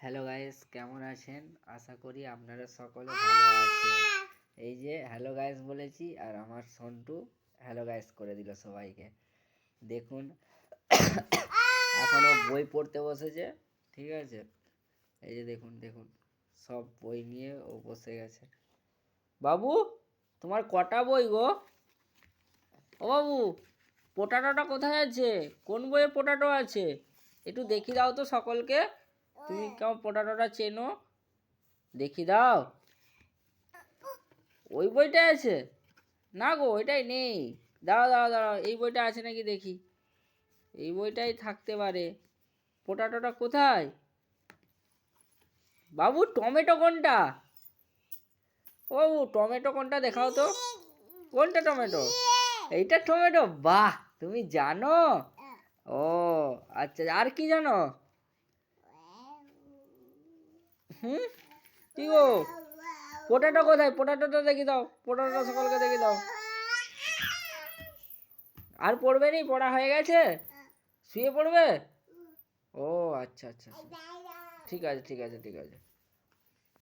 Hello guys, কেমন আছেন? আশা করি আপনারা সকলে ভালো আছেন। এই যে হ্যালো গাইস বলেছি আর আমার সন্টু হ্যালো গাইস করে দিল সবাইকে। দেখুন, এখনো বই পড়তে বসেছে। ঠিক আছে, এই যে দেখুন দেখুন সব বই নিয়ে ও বসে গেছে। বাবু, তোমার কটা বই গো? ও বাবু, পোটাটোটা কোথায় আছে? কোন বইয়ে পোটাটো আছে? একটু দেখি দাও তো সকলকে। তুমি কেমন পোটাটোটা চেনো? দেখি দাও। ওই বইটা আছে? না গো, ওইটাই নেই। দাঁড়াও দাঁড়াও দাঁড়াও, এই বইটা আছে নাকি দেখি। এই বইটাই থাকতে পারে। পোটাটোটা কোথায়? বাবু, টমেটো কোনটা? ও বাবু, টমেটো কোনটা দেখাও তো। কোনটা টমেটো? এইটা টমেটো? বাহ, তুমি জানো। ও আচ্ছা, আর কি জানো? হুম, কি গো? পোটাটো কোথায়? পোটাটোটা দেখি দাও। পোটাটোটা সকলকে দেখি দাও। আর পড়বে নি? পড়া হয়ে গেছে? শুয়ে পড়বে? ও আচ্ছা আচ্ছা আচ্ছা। ঠিক আছে ঠিক আছে ঠিক আছে।